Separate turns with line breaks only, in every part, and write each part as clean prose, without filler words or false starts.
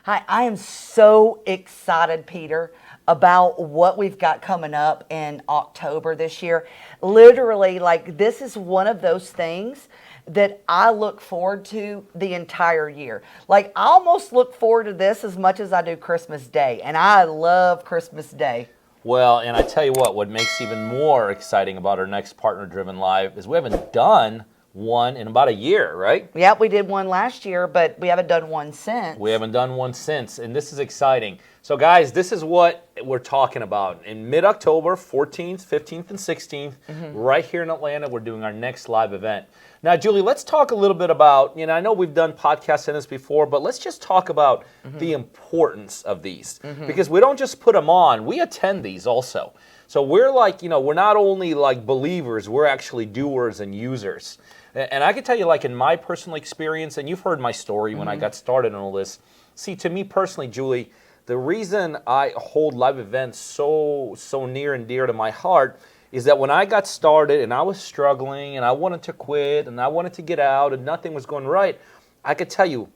Hi, I am so excited, Peter, about what we've got coming up in October this year. Literally, like, this is one of those things that I look forward to the entire year. Like, I almost look forward to this as much as I do Christmas Day, and I love Christmas Day.
Well, and I tell you what makes even more exciting about our next Partner Driven Live is we haven't done one in about a year, right?
Yep, we did one last year, but we haven't done one since.
We haven't done one since, and this is exciting. So, guys, this is what we're talking about. In mid-October, 14th, 15th, and 16th, right here in Atlanta, we're doing our next live event. Now, Julie, let's talk a little bit about, I know we've done podcasts in this before, but let's just talk about the importance of these. Because we don't just put them on, we attend these also. So we're like, we're not only like believers, we're actually doers and users. And I can tell you, like, in my personal experience, and you've heard my story when I got started on all this. See, to me personally, Julie, the reason I hold live events so near and dear to my heart is that when I got started and I was struggling and I wanted to quit and I wanted to get out and nothing was going right, I could tell you,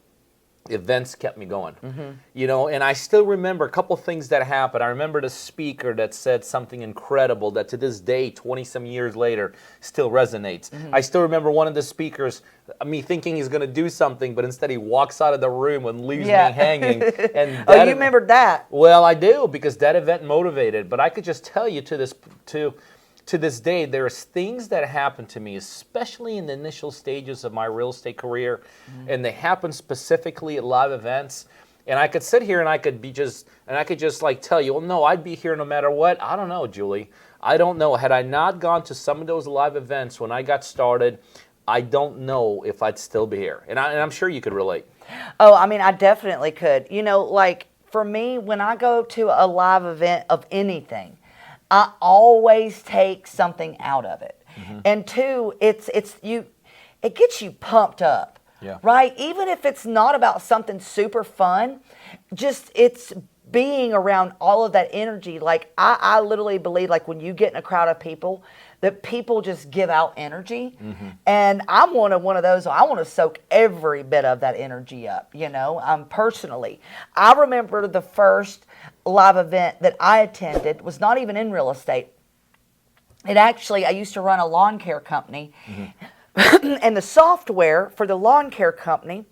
events kept me going, and I still remember a couple things that happened. I remember the speaker that said something incredible that to this day, 20-some years later, still resonates. I still remember one of the speakers, me thinking he's going to do something, but instead he walks out of the room and leaves me hanging. And
oh, you remembered that?
Well, I do, because that event motivated. But I could just tell you to this day, there's things that happen to me, especially in the initial stages of my real estate career, and they happen specifically at live events. And I could sit here and I could just like tell you, well, no, I'd be here no matter what. I don't know, Julie. I don't know. Had I not gone to some of those live events when I got started, I don't know if I'd still be here. And I'm sure you could relate.
Oh, I mean, I definitely could. Like, for me, when I go to a live event of anything, I always take something out of it. And two, it gets you pumped up, right? Even if it's not about something super fun, just it's being around all of that energy. Like, I literally believe, like, when you get in a crowd of people, that people just give out energy. And I'm one of those. I want to soak every bit of that energy up, personally. I remember the first live event that I attended was not even in real estate. I used to run a lawn care company. And the software for the lawn care company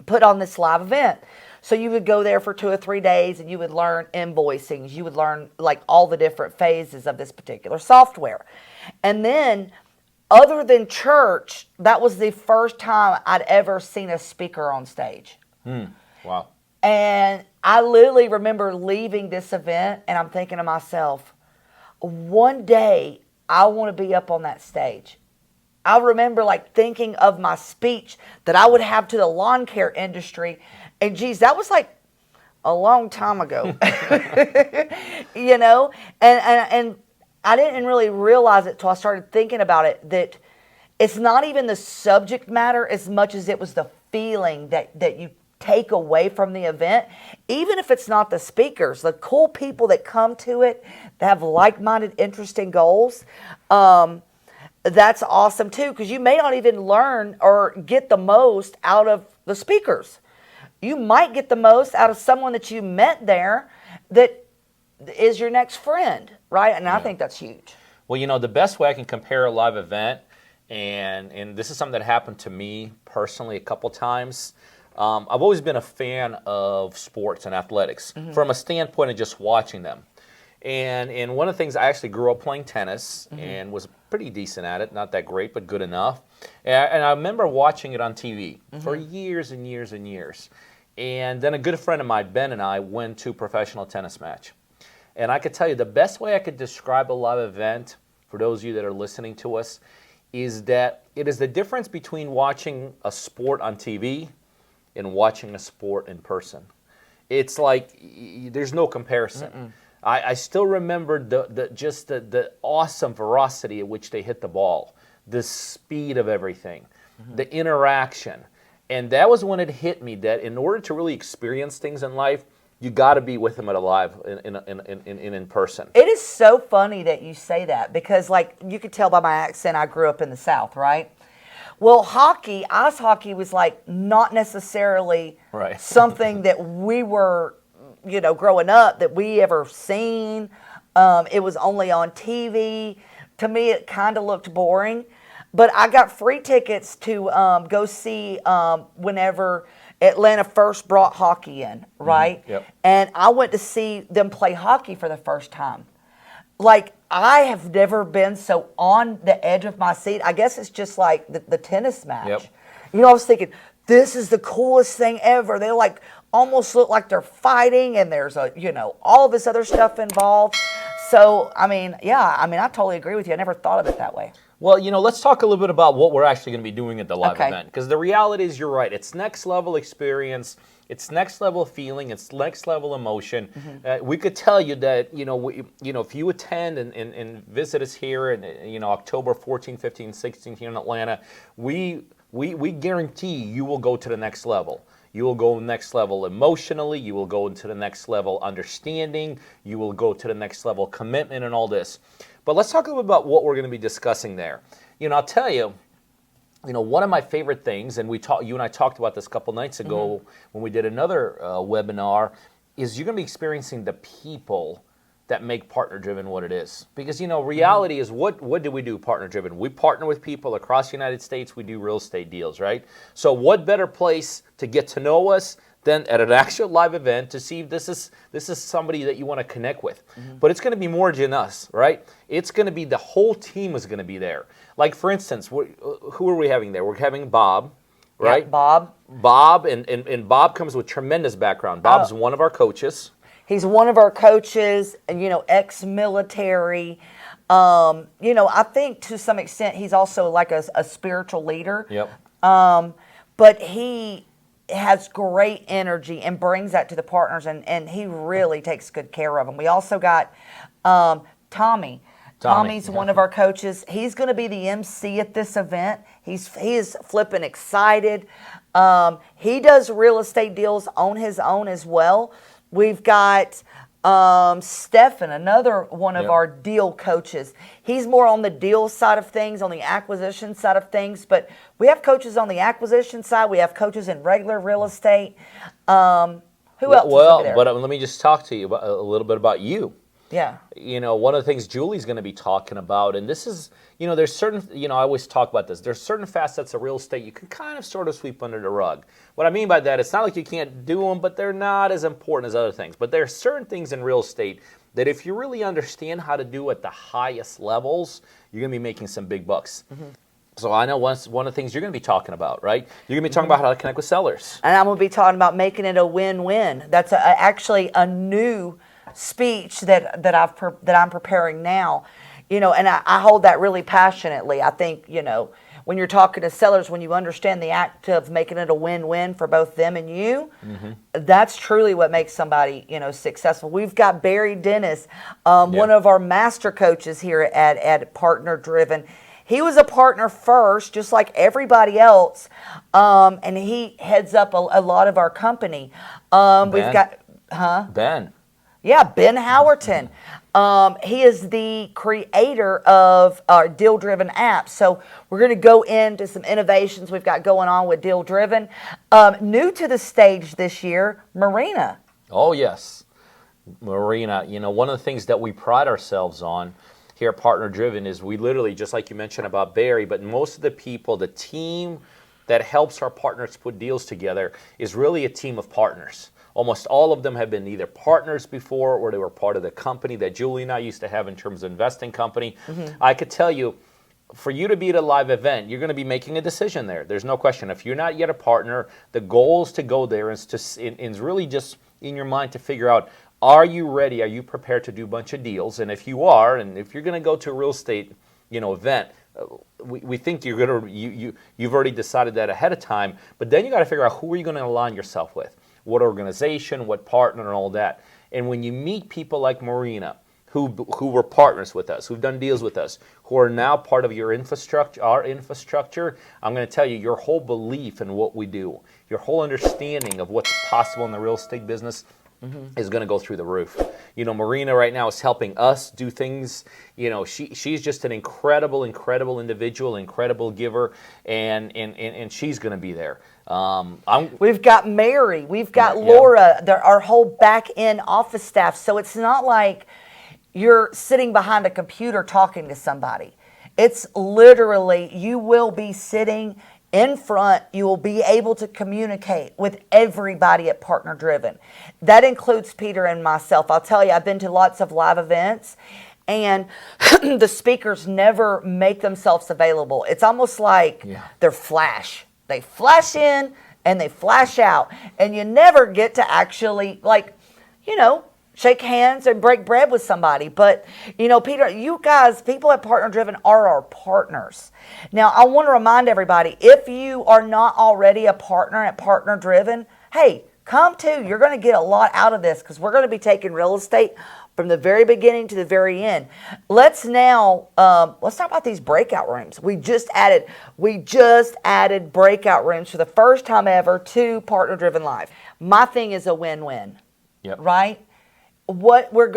put on this live event. So you would go there for 2 or 3 days and you would learn invoicing. You would learn, like, all the different phases of this particular software. And then, other than church, that was the first time I'd ever seen a speaker on stage.
Wow.
And I literally remember leaving this event and I'm thinking to myself, one day I want to be up on that stage. I remember, like, thinking of my speech that I would have to the lawn care industry. And geez, that was like a long time ago, and I didn't really realize it till I started thinking about it, that it's not even the subject matter as much as it was the feeling that you take away from the event. Even if it's not the speakers, the cool people that come to it, that have like-minded, interesting goals, that's awesome too, because you may not even learn or get the most out of the speakers. You might get the most out of someone that you met there that is your next friend, right? And I think that's huge.
Well, the best way I can compare a live event, and this is something that happened to me personally a couple times. I've always been a fan of sports and athletics from a standpoint of just watching them. And one of the things, I actually grew up playing tennis and was pretty decent at it. Not that great, but good enough. And I remember watching it on TV for years and years and years. And then a good friend of mine, Ben, and I went to a professional tennis match. And I could tell you the best way I could describe a live event, for those of you that are listening to us, is that it is the difference between watching a sport on TV and watching a sport in person. It's like there's no comparison. I still remember the awesome ferocity at which they hit the ball, the speed of everything, the interaction. And that was when it hit me that in order to really experience things in life, you got to be with them at a live in person.
It is so funny that you say that, because, like, you could tell by my accent I grew up in the South, right? Well, hockey, ice hockey was like not necessarily
Right.
something that we were, growing up that we ever seen. It was only on TV. To me, it kind of looked boring. But I got free tickets to go see whenever Atlanta first brought hockey in, right?
Yep.
And I went to see them play hockey for the first time. Like, I have never been so on the edge of my seat. I guess it's just like the tennis match.
Yep.
I was thinking, this is the coolest thing ever. They like almost look like they're fighting, and there's all this other stuff involved. So, I totally agree with you. I never thought of it that way.
Well, let's talk a little bit about what we're actually going to be doing at the live
Okay.
event. Because the reality is, you're right. It's next level experience. It's next level feeling. It's next level emotion. We could tell you that, if you attend and visit us here in, October 14, 15, 16 here in Atlanta, we guarantee you will go to the next level. You will go next level emotionally. You will go into the next level understanding. You will go to the next level commitment and all this. But let's talk a little bit about what we're going to be discussing there. I'll tell you, one of my favorite things, and you and I talked about this a couple nights ago when we did another webinar, is you're going to be experiencing the people that make Partner Driven what it is. Because, reality is, what do we do, Partner Driven? We partner with people across the United States. We do real estate deals, right? So what better place to get to know us than at an actual live event to see if this is somebody that you want to connect with. But it's going to be more than us, right? It's going to be the whole team is going to be there. Like, for instance, who are we having there? We're having Bob, right?
Yeah, Bob.
Bob, and Bob comes with tremendous background. Bob's one of our coaches.
He's one of our coaches, ex-military. I think to some extent he's also like a spiritual leader.
Yep.
But he has great energy and brings that to the partners, and he really takes good care of them. We also got Tommy. Tommy's one of our coaches. He's going to be the MC at this event. He is flipping excited. He does real estate deals on his own as well. We've got Stefan, another one of our deal coaches. He's more on the deal side of things, on the acquisition side of things. But we have coaches on the acquisition side. We have coaches in regular real estate. Who else is over there?
But let me just talk to you about, a little bit about you.
Yeah.
One of the things Julie's going to be talking about, and this is, there's certain, I always talk about this. There's certain facets of real estate you can kind of sort of sweep under the rug. What I mean by that, it's not like you can't do them, but they're not as important as other things. But there are certain things in real estate that if you really understand how to do at the highest levels, you're going to be making some big bucks. So I know one of the things you're going to be talking about, right? You're going to be talking about how to connect with sellers.
And I'm going to be talking about making it a win-win. That's actually a new speech that I'm preparing now, and I hold that really passionately. I think, when you're talking to sellers, when you understand the act of making it a win-win for both them and you, that's truly what makes somebody, successful. We've got Barry Dennis, one of our master coaches here at Partner Driven. He was a partner first, just like everybody else, and he heads up a lot of our company. We've got,
Ben.
Yeah, Ben Howerton. He is the creator of our Deal Driven app. So we're going to go into some innovations we've got going on with Deal Driven. New to the stage this year, Marina.
Oh, yes. Marina, one of the things that we pride ourselves on here at Partner Driven is we literally, just like you mentioned about Barry, but most of the people, the team that helps our partners put deals together is really a team of partners. Almost all of them have been either partners before or they were part of the company that Julie and I used to have in terms of investing company. I could tell you, for you to be at a live event, you're going to be making a decision there. There's no question. If you're not yet a partner, the goal is to go there and is really just in your mind to figure out, are you ready? Are you prepared to do a bunch of deals? And if you are, and if you're going to go to a real estate event, we think you're going to you've already decided that ahead of time. But then you got to figure out who are you going to align yourself with. What organization, what partner, and all that. And when you meet people like Marina, who were partners with us, who've done deals with us, who are now part of your infrastructure, our infrastructure, I'm going to tell you, your whole belief in what we do, your whole understanding of what's possible in the real estate business is going to go through the roof. Marina right now is helping us do things. She's just an incredible individual, incredible giver, and she's going to be there.
We've got Mary, we've got Laura, our whole back end office staff. So it's not like you're sitting behind a computer talking to somebody. It's literally, you will be sitting in front. You will be able to communicate with everybody at Partner Driven. That includes Peter and myself. I'll tell you, I've been to lots of live events, and the speakers never make themselves available. It's almost like they're flash. They flash in and they flash out, and you never get to actually, shake hands and break bread with somebody. But, Peter, you guys, people at Partner Driven are our partners. Now, I want to remind everybody, if you are not already a partner at Partner Driven, hey, come too. You're going to get a lot out of this, because we're going to be taking real estate from the very beginning to the very end. Let's talk about these breakout rooms. We just added breakout rooms for the first time ever to Partner Driven Live. My thing is a win-win, right? What you're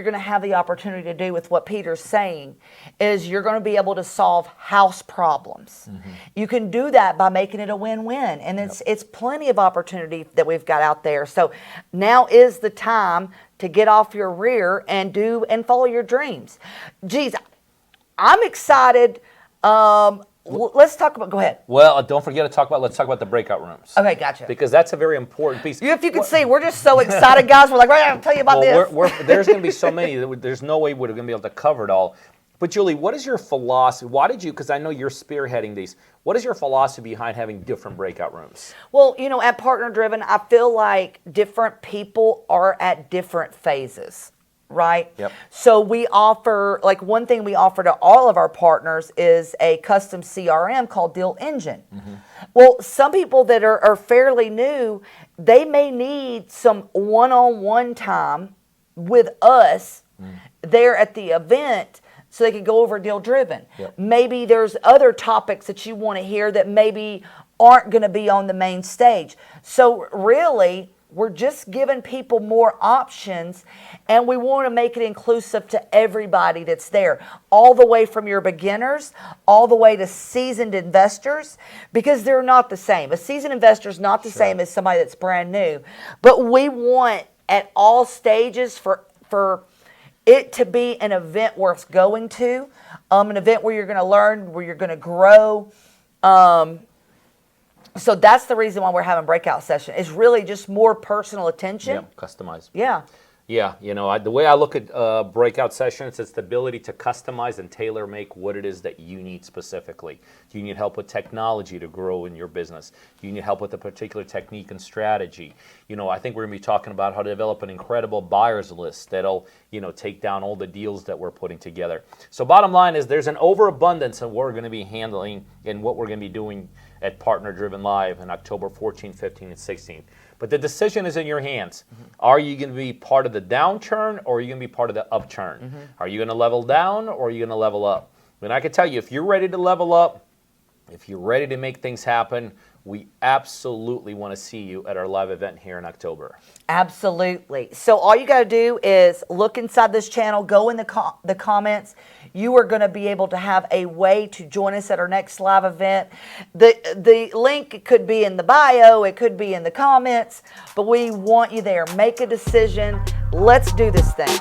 gonna have the opportunity to do with what Peter's saying is you're gonna be able to solve house problems. You can do that by making it a win-win, and it's plenty of opportunity that we've got out there. So now is the time to get off your rear and do and follow your dreams. Geez, I'm excited. Let's talk about. Go ahead.
Well, don't forget to talk about. Let's talk about the breakout rooms.
Okay, gotcha.
Because that's a very important piece.
If you can see, we're just so excited, guys. We're like, right, I'll tell you about this.
There's going to be so many. There's no way we're going to be able to cover it all. But Julie, what is your philosophy? Why did you? Because I know you're spearheading these. What is your philosophy behind having different breakout rooms?
Well, at Partner Driven, I feel like different people are at different phases. Right?
Yep.
So we offer, one thing we offer to all of our partners is a custom CRM called Deal Engine. Well, some people that are fairly new, they may need some one-on-one time with us there at the event so they can go over Deal Driven.
Yep.
Maybe there's other topics that you want to hear that maybe aren't going to be on the main stage. So really, we're just giving people more options, and we want to make it inclusive to everybody that's there, all the way from your beginners, all the way to seasoned investors, because they're not the same. A seasoned investor is not the same as somebody that's brand new. But we want at all stages for it to be an event worth going to, an event where you're going to learn, where you're going to grow. So that's the reason why we're having breakout session. It's really just more personal attention.
Yeah, customized.
Yeah.
Yeah, the way I look at breakout sessions, it's the ability to customize and tailor make what it is that you need specifically. Do you need help with technology to grow in your business? Do you need help with a particular technique and strategy? I think we're going to be talking about how to develop an incredible buyer's list that'll, take down all the deals that we're putting together. So bottom line is there's an overabundance of what we're going to be handling and what we're going to be doing at Partner Driven Live on October 14th, 15th, and 16th. But the decision is in your hands. Are you going to be part of the downturn, or are you going to be part of the upturn? Are you going to level down, or are you going to level up? And I can tell you, if you're ready to level up, if you're ready to make things happen, we absolutely want to see you at our live event here in October.
Absolutely. So all you got to do is look inside this channel, go in the comments. You are going to be able to have a way to join us at our next live event. The link could be in the bio, it could be in the comments, but we want you there. Make a decision. Let's do this thing.